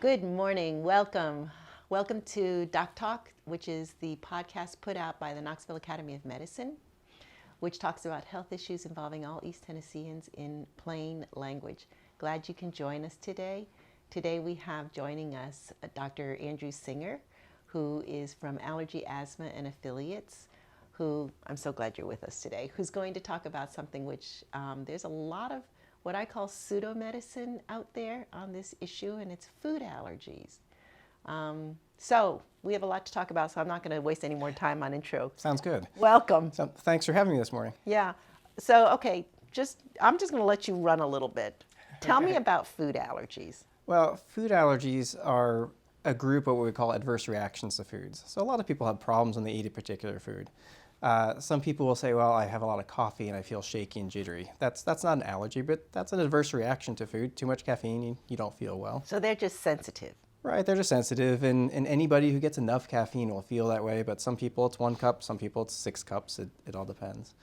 Good morning. Welcome. Welcome to Doc Talk, which is the podcast put out by the Knoxville Academy of Medicine, which talks about health issues involving all East Tennesseans in plain language. Glad you can join us today. Today we have joining us Dr. Andrew Singer, who is from Allergy, Asthma, and Affiliates, who, I'm so glad you're with us today, who's going to talk about something which there's a lot of what I call pseudo-medicine out there on this issue, and it's food allergies. So we have a lot to talk about, so I'm not going to waste any more time on intro. Sounds good. Welcome. So, thanks for having me this morning. Yeah. So, okay, I'm just going to let you run a little bit. Tell me about food allergies. Well, food allergies are a group of what we call adverse reactions to foods. So a lot of people have problems when they eat a particular food. Some people will say, well, I have a lot of coffee and I feel shaky and jittery. That's not an allergy, but that's an adverse reaction to food. Too much caffeine, you don't feel well. So they're just sensitive. Right, they're just sensitive, and anybody who gets enough caffeine will feel that way, but some people it's 1 cup, some people it's 6 cups, it all depends.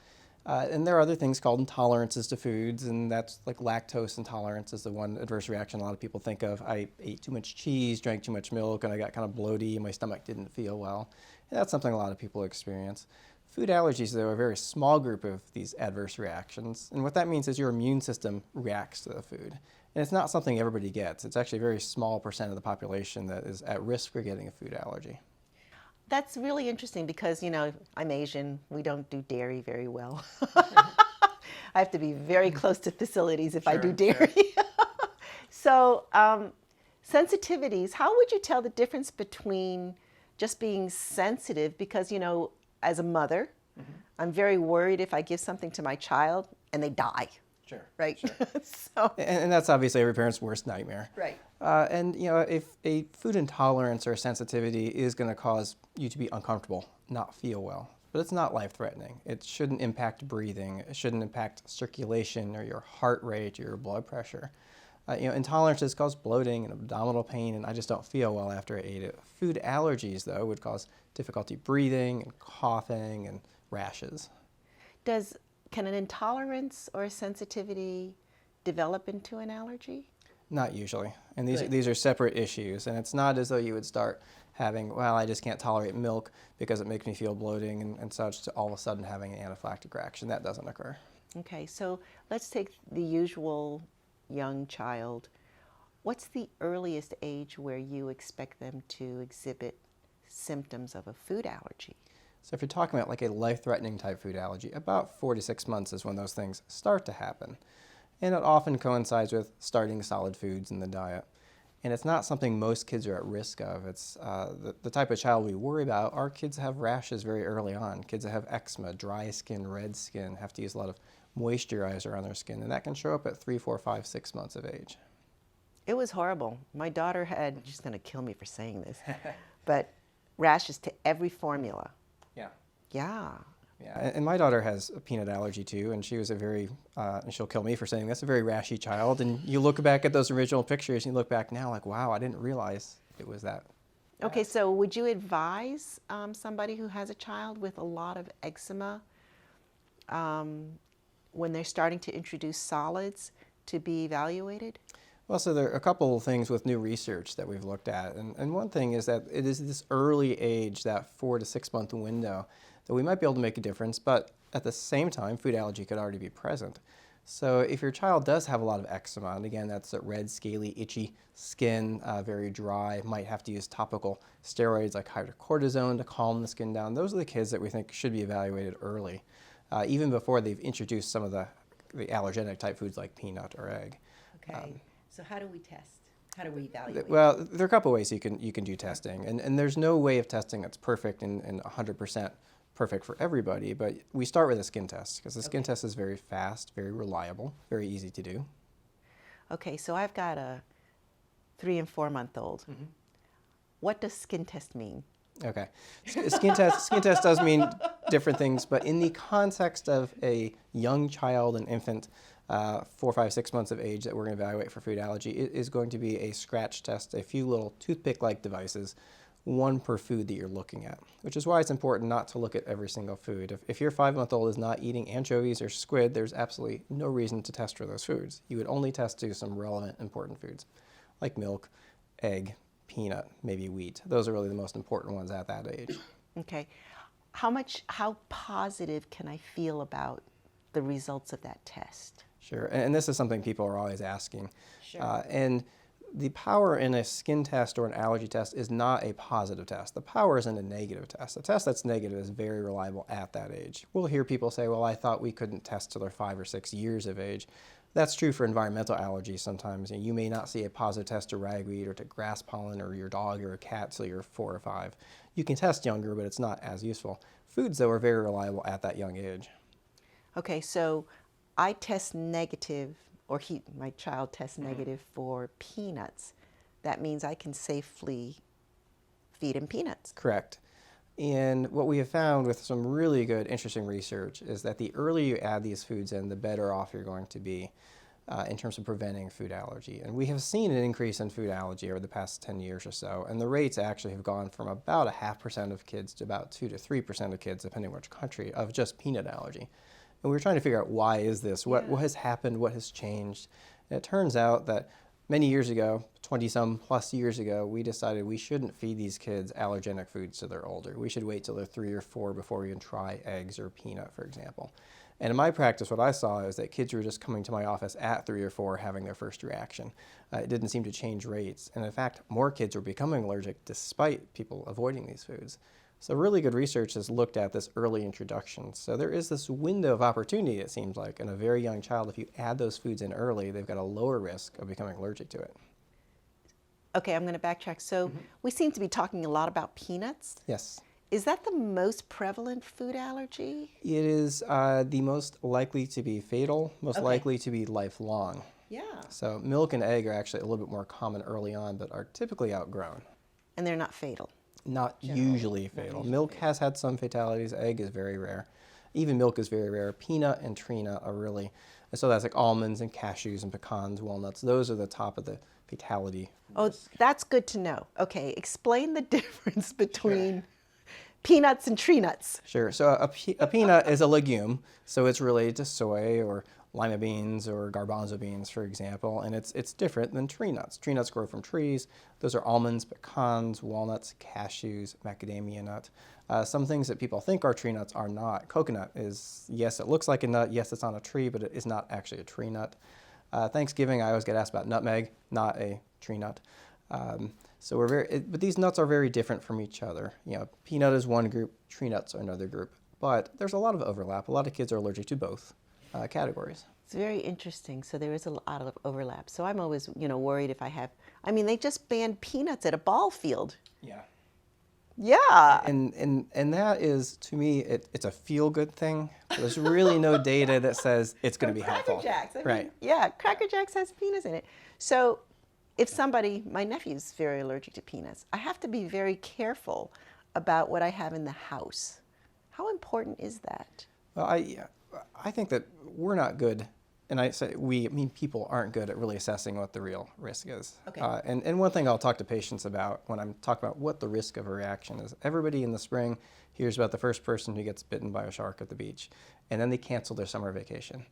And there are other things called intolerances to foods, and that's like lactose intolerance is the one adverse reaction a lot of people think of. I ate too much cheese, drank too much milk, and I got kind of bloaty, and my stomach didn't feel well. And that's something a lot of people experience. Food allergies, though, are a very small group of these adverse reactions, and what that means is your immune system reacts to the food. And it's not something everybody gets. It's actually a very small percent of the population that is at risk for getting a food allergy. That's really interesting because, I'm Asian. We don't do dairy very well. I have to be very close to facilities if I do dairy. Sure. So, sensitivities, how would you tell the difference between just being sensitive? Because, as a mother, I'm very worried if I give something to my child and they die. Sure. Right. Sure. So. And that's obviously every parent's worst nightmare. Right. And if a food intolerance or a sensitivity is going to cause you to be uncomfortable, not feel well, but it's not life-threatening. It shouldn't impact breathing. It shouldn't impact circulation or your heart rate or your blood pressure. Intolerances cause bloating and abdominal pain, and I just don't feel well after I ate it. Food allergies, though, would cause difficulty breathing and coughing and rashes. Can an intolerance or a sensitivity develop into an allergy? Not usually. And these are separate issues. And it's not as though you would start having, well, I just can't tolerate milk because it makes me feel bloating and such, to all of a sudden having an anaphylactic reaction. That doesn't occur. Okay, so let's take the usual young child. What's the earliest age where you expect them to exhibit symptoms of a food allergy? So if you're talking about like a life-threatening type food allergy, about 4 to 6 months is when those things start to happen. And it often coincides with starting solid foods in the diet. And it's not something most kids are at risk of. It's the type of child we worry about are kids that have rashes very early on. Kids that have eczema, dry skin, red skin, have to use a lot of moisturizer on their skin. And that can show up at 3, 4, 5, 6 months of age. It was horrible. My daughter had, she's going to kill me for saying this, but rashes to every formula. Yeah. Yeah. Yeah, and my daughter has a peanut allergy too, and she was a very, and she'll kill me for saying this, a very rashy child. And you look back at those original pictures, and you look back now like, wow, I didn't realize it was that. Okay, so would you advise somebody who has a child with a lot of eczema when they're starting to introduce solids to be evaluated? Well, so there are a couple of things with new research that we've looked at. And one thing is that it is this early age, that 4 to 6 month window, that we might be able to make a difference, but at the same time, food allergy could already be present. So if your child does have a lot of eczema, and again, that's a red, scaly, itchy skin, very dry, might have to use topical steroids like hydrocortisone to calm the skin down, those are the kids that we think should be evaluated early, even before they've introduced some of the allergenic type foods like peanut or egg. Okay. So how do we test? How do we evaluate? Well, there are a couple ways you can do testing, and there's no way of testing that's perfect and 100% perfect for everybody, but we start with a skin test because the skin test is very fast, very reliable, very easy to do. Okay, so I've got a 3 and 4 month old. Mm-hmm. What does skin test mean? Okay, skin test does mean different things, but in the context of a young child, an infant, 4, 5, 6 months of age that we're going to evaluate for food allergy, it is going to be a scratch test, a few little toothpick-like devices, one per food that you're looking at, which is why it's important not to look at every single food. If your 5-month-old is not eating anchovies or squid, there's absolutely no reason to test for those foods. You would only test to some relevant, important foods, like milk, egg, peanut, maybe wheat. Those are really the most important ones at that age. Okay. How positive can I feel about the results of that test? Sure, and this is something people are always asking. Sure. And the power in a skin test or an allergy test is not a positive test. The power is in a negative test. A test that's negative is very reliable at that age. We'll hear people say, well, I thought we couldn't test till they're 5 or 6 years of age. That's true for environmental allergies sometimes. You may not see a positive test to ragweed or to grass pollen or your dog or a cat till you're 4 or 5. You can test younger, but it's not as useful. Foods, though, are very reliable at that young age. Okay, so I test negative, or my child tests negative for peanuts. That means I can safely feed him peanuts. Correct. And what we have found with some really good, interesting research is that the earlier you add these foods in, the better off you're going to be in terms of preventing food allergy. And we have seen an increase in food allergy over the past 10 years or so. And the rates actually have gone from about 0.5% of kids to about 2 to 3% of kids, depending on which country, of just peanut allergy. And we were trying to figure out why is this? What has happened? What has changed? And it turns out that many years ago, 20-some plus years ago, we decided we shouldn't feed these kids allergenic foods till they're older. We should wait till they're 3 or 4 before we even try eggs or peanut, for example. And in my practice, what I saw is that kids were just coming to my office at 3 or 4 having their first reaction. It didn't seem to change rates. And in fact, more kids were becoming allergic despite people avoiding these foods. So really good research has looked at this early introduction. So there is this window of opportunity, it seems like, in a very young child. If you add those foods in early, they've got a lower risk of becoming allergic to it. Okay, I'm going to backtrack. So we seem to be talking a lot about peanuts. Yes. Is that the most prevalent food allergy? It is the most likely to be fatal, most likely to be lifelong. Yeah. So milk and egg are actually a little bit more common early on, but are typically outgrown. And they're not fatal? Not usually fatal. Milk has had some fatalities. Egg is very rare. Even milk is very rare. Peanut and tree nut are really, and so that's like almonds and cashews and pecans, walnuts. Those are the top of the fatality. Oh, that's good to know. Okay, explain the difference between peanuts and tree nuts. Sure. So a peanut is a legume, so it's related to soy or lima beans or garbanzo beans, for example, and it's different than tree nuts. Tree nuts grow from trees. Those are almonds, pecans, walnuts, cashews, macadamia nut. Some things that people think are tree nuts are not. Coconut is, yes, it looks like a nut. Yes, it's on a tree, but it is not actually a tree nut. Thanksgiving, I always get asked about nutmeg, not a tree nut. So but these nuts are very different from each other. Peanut is one group, tree nuts are another group. But there's a lot of overlap. A lot of kids are allergic to both categories. It's very interesting. So there is a lot of overlap. So I'm always, worried if they just banned peanuts at a ball field. Yeah. Yeah. And that is, to me, it's a feel-good thing. There's really no data that says it's going to be helpful. Cracker Jacks. Right. Yeah, Cracker Jacks has peanuts in it. So if my nephew's very allergic to peanuts, I have to be very careful about what I have in the house. How important is that? Well, I think that we're not good, and I say people aren't good at really assessing what the real risk is. Okay. And one thing I'll talk to patients about when I'm talking about what the risk of a reaction is, everybody in the spring hears about the first person who gets bitten by a shark at the beach, and then they cancel their summer vacation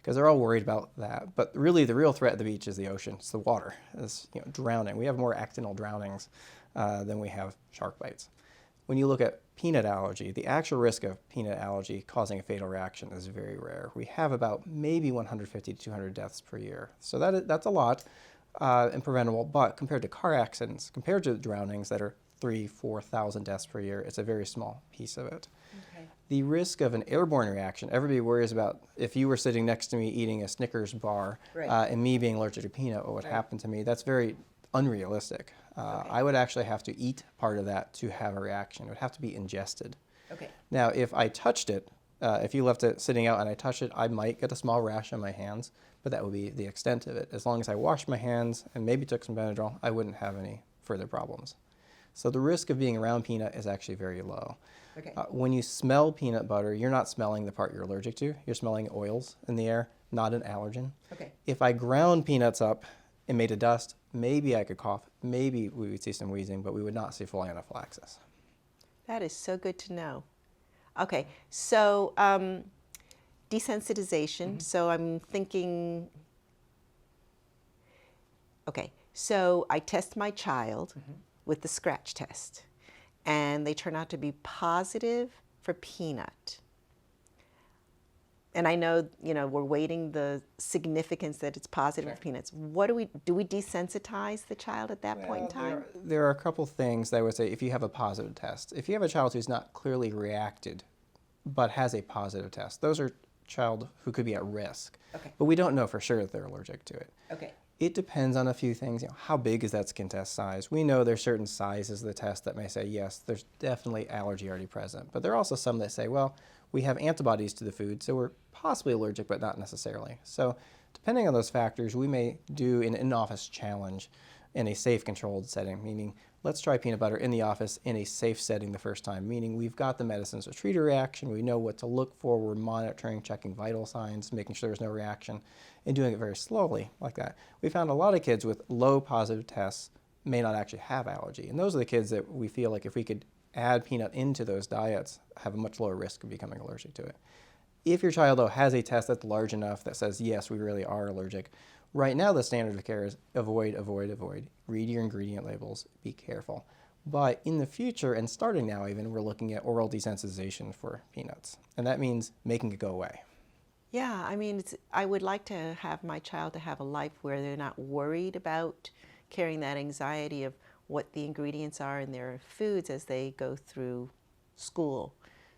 because they're all worried about that. But really, the real threat at the beach is the ocean. It's the water. It's drowning. We have more accidental drownings than we have shark bites. When you look at peanut allergy, the actual risk of peanut allergy causing a fatal reaction is very rare. We have about maybe 150 to 200 deaths per year. So that's a lot and preventable, but compared to car accidents, compared to drownings that are 3,000 to 4,000 deaths per year, it's a very small piece of it. Okay. The risk of an airborne reaction, everybody worries about if you were sitting next to me eating a Snickers bar and me being allergic to peanut, what would happen to me? That's very unrealistic. I would actually have to eat part of that to have a reaction. It would have to be ingested. Okay. Now, if I touched it, if you left it sitting out and I touched it, I might get a small rash on my hands, but that would be the extent of it. As long as I washed my hands and maybe took some Benadryl, I wouldn't have any further problems. So the risk of being around peanut is actually very low. Okay. When you smell peanut butter, you're not smelling the part you're allergic to. You're smelling oils in the air, not an allergen. Okay. If I ground peanuts up and made a dust, maybe I could cough, maybe we would see some wheezing, but we would not see full anaphylaxis. That is so good to know. Okay, so desensitization. So I'm thinking, okay, So I test my child with the scratch test, and they turn out to be positive for peanut. And I know, we're waiting the significance that it's positive for peanuts. What do we desensitize the child at that point in time? There are a couple things that I would say if you have a positive test. If you have a child who's not clearly reacted, but has a positive test, those are child who could be at risk. Okay. But we don't know for sure that they're allergic to it. Okay. It depends on a few things. How big is that skin test size? We know there's certain sizes of the test that may say, yes, there's definitely allergy already present. But there are also some that say, well, we have antibodies to the food, so we're possibly allergic, but not necessarily. So depending on those factors, we may do an in-office challenge in a safe, controlled setting, meaning let's try peanut butter in the office in a safe setting the first time, meaning we've got the medicines to treat a reaction, we know what to look for, we're monitoring, checking vital signs, making sure there's no reaction, and doing it very slowly like that. We found a lot of kids with low positive tests may not actually have allergy, and those are the kids that we feel like if we could add peanut into those diets, have a much lower risk of becoming allergic to it. If your child, though, has a test that's large enough that says, yes, we really are allergic, right now the standard of care is avoid, avoid, avoid. Read your ingredient labels, be careful. But in the future, and starting now even, we're looking at oral desensitization for peanuts. And that means making it go away. Yeah, I mean, I would like to have my child to have a life where they're not worried about carrying that anxiety of what the ingredients are in their foods as they go through school.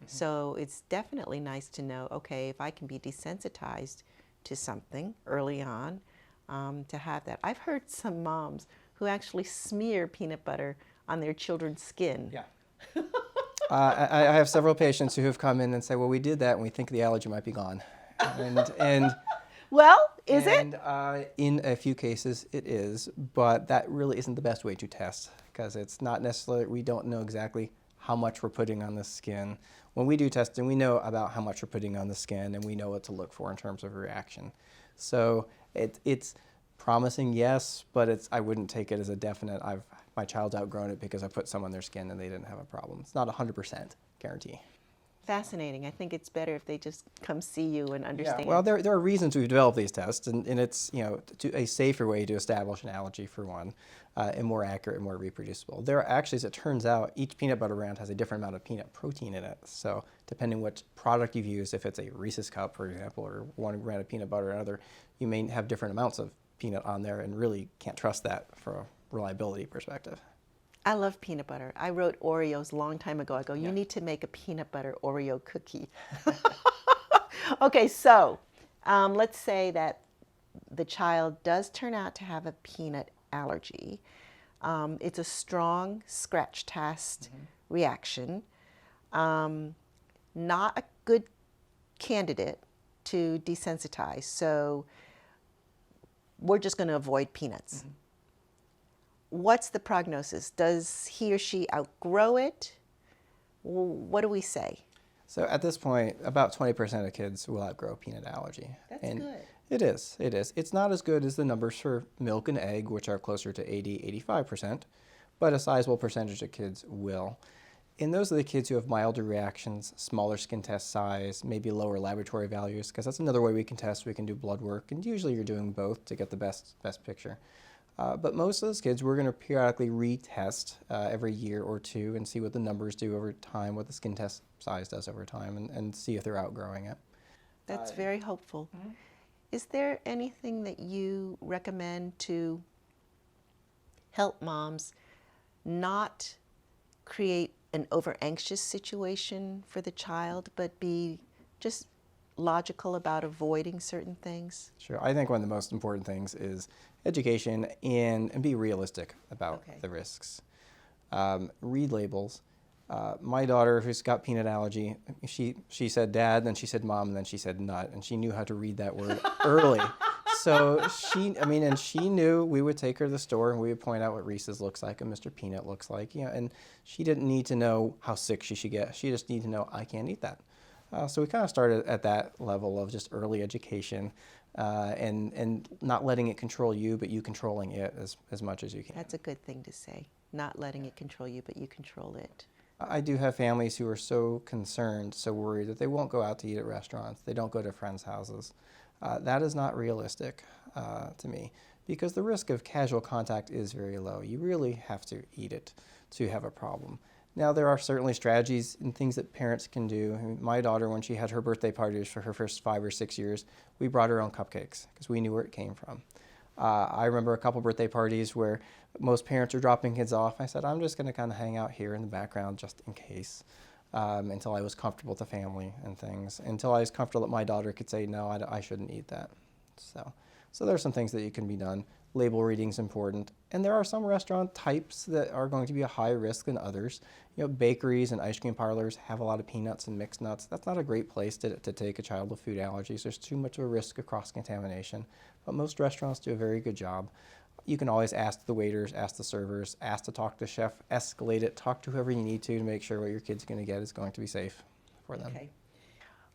So it's definitely nice to know, okay, if I can be desensitized to something early on, to have that. I've heard some moms who actually smear peanut butter on their children's skin. Yeah. I have several patients who have come in and say, well, we did that and we think the allergy might be gone. Well, is it? In a few cases, it is, but that really isn't the best way to test because it's not necessarily, we don't know exactly how much we're putting on the skin. When we do testing, we know about how much we're putting on the skin and we know what to look for in terms of reaction. So it's promising, yes, but I wouldn't take it as a definite, my child's outgrown it because I put some on their skin and they didn't have a problem. It's not a 100% guarantee. Fascinating. I think it's better if they just come see you and understand. Yeah, well, there are reasons we've developed these tests, and it's a safer way to establish an allergy for one, and more accurate and more reproducible. There are actually, as it turns out, each peanut butter brand has a different amount of peanut protein in it. So depending which product you've used, if it's a Reese's cup, for example, or one brand of peanut butter or another, you may have different amounts of peanut on there, and really can't trust that from a reliability perspective. I love peanut butter. I wrote Oreos a long time ago. I go, you need to make a peanut butter Oreo cookie. Okay, so let's say that the child does turn out to have a peanut allergy. It's a strong scratch test reaction. Not a good candidate to desensitize. So we're just going to avoid peanuts. What's the prognosis? Does he or she outgrow it? What do we say? So at this point, about 20% of kids will outgrow peanut allergy. That's and good. It is. It's not as good as the numbers for milk and egg, which are closer to 80-85%, but a sizable percentage of kids will. And those are the kids who have milder reactions, smaller skin test size, maybe lower laboratory values, because that's another way we can test. We can do blood work, and usually you're doing both to get the best picture. But most of those kids, we're going to periodically retest every year or two and see what the numbers do over time, what the skin test size does over time, and see if they're outgrowing it. That's very hopeful. Is there anything that you recommend to help moms not create an over-anxious situation for the child, but be just logical about avoiding certain things? Sure. I think one of the most important things is education and be realistic about the risks. Read labels. My daughter, who's got peanut allergy, she said dad, then she said mom, and then she said nut, and she knew how to read that word early. So she knew we would take her to the store and we would point out what Reese's looks like and Mr. Peanut looks like, and she didn't need to know how sick she should get. She just needed to know, I can't eat that. So we kind of started at that level of just early education and not letting it control you, but you controlling it as much as you can. That's a good thing to say. Not letting it control you, but you control it. I do have families who are so concerned, so worried that they won't go out to eat at restaurants. They don't go to friends' houses. That is not realistic to me. because the risk of casual contact is very low. You really have to eat it to have a problem. Now, there are certainly strategies and things that parents can do. I mean, my daughter, when she had her birthday parties for her first 5 or 6 years, we brought her own cupcakes because we knew where it came from. I remember a couple birthday parties where most parents are dropping kids off. I said, I'm just going to kind of hang out here in the background just in case, until I was comfortable with the family and things, until I was comfortable that my daughter could say, no, I shouldn't eat that. So there are some things that you can be done. Label reading is important. And there are some restaurant types that are going to be a higher risk than others. You know, bakeries and ice cream parlors have a lot of peanuts and mixed nuts. That's not a great place to take a child with food allergies. There's too much of a risk of cross-contamination. But most restaurants do a very good job. You can always ask the waiters, ask the servers, ask to talk to the chef, escalate it, talk to whoever you need to make sure what your kid's going to get is going to be safe for them. Okay.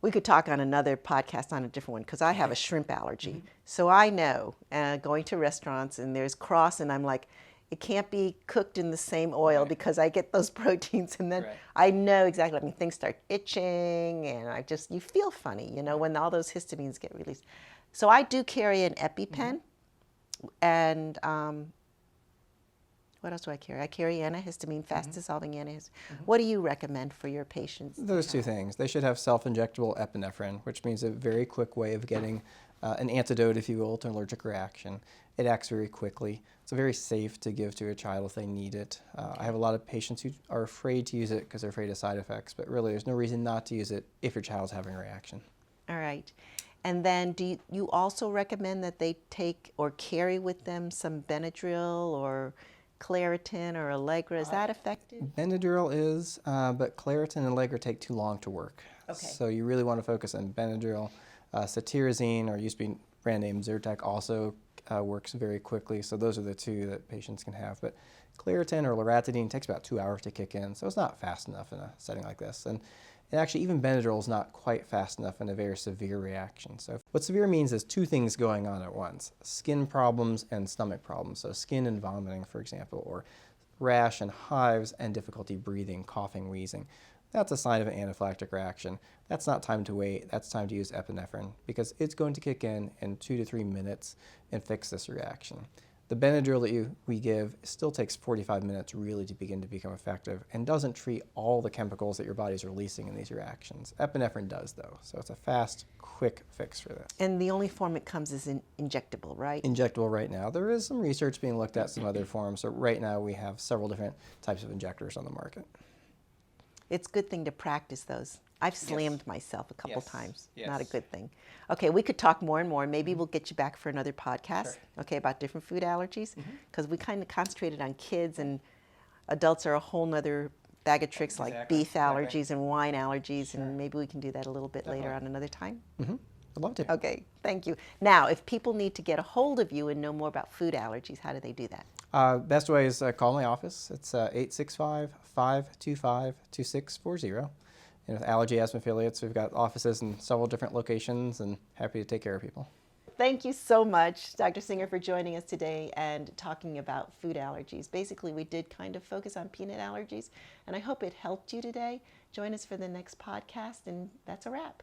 We could talk on another podcast on a different one because I have a shrimp allergy. So I know going to restaurants and there's cross and I'm like, it can't be cooked in the same oil because I get those proteins and then I know exactly, I mean, things start itching and you feel funny, you know, when all those histamines get released. So I do carry an EpiPen and what else do I carry? I carry antihistamine, fast-dissolving antihistamine. What do you recommend for your patients? Those two things. They should have self-injectable epinephrine, which means a very quick way of getting an antidote, if you will, to an allergic reaction. It acts very quickly. It's very safe to give to a child if they need it. I have a lot of patients who are afraid to use it because they're afraid of side effects, but really there's no reason not to use it if your child's having a reaction. All right. And then do you also recommend that they take or carry with them some Benadryl or Claritin or Allegra? Is that effective? Benadryl is, but Claritin and Allegra take too long to work. Okay. So you really want to focus on Benadryl. Cetirizine, or used to be brand name Zyrtec, also works very quickly. So those are the two that patients can have. But Claritin or loratadine takes about 2 hours to kick in, so it's not fast enough in a setting like this. And actually, even Benadryl is not quite fast enough in a very severe reaction. So what severe means is two things going on at once: skin problems and stomach problems. So skin and vomiting, for example, or rash and hives and difficulty breathing, coughing, wheezing. That's a sign of an anaphylactic reaction. That's not time to wait. That's time to use epinephrine because it's going to kick in 2 to 3 minutes and fix this reaction. The Benadryl that we give still takes 45 minutes really to begin to become effective and doesn't treat all the chemicals that your body's releasing in these reactions. Epinephrine does, though, so it's a fast, quick fix for this. And the only form it comes is injectable, right? Injectable right now. There is some research being looked at some other forms, so right now we have several different types of injectors on the market. It's a good thing to practice those. I've slammed myself a couple times. Yes. Not a good thing. Okay, we could talk more and more. Maybe we'll get you back for another podcast, okay, about different food allergies, because we kind of concentrated on kids, and adults are a whole nother bag of tricks, like beef allergies and wine allergies, and maybe we can do that a little bit later on another time. I'd love to. Okay, thank you. Now, if people need to get a hold of you and know more about food allergies, how do they do that? Best way is call my office. It's 865-525-2640. And with Allergy Asthma Affiliates, we've got offices in several different locations and happy to take care of people. Thank you so much, Dr. Singer, for joining us today and talking about food allergies. Basically, we did kind of focus on peanut allergies, and I hope it helped you today. Join us for the next podcast, and that's a wrap.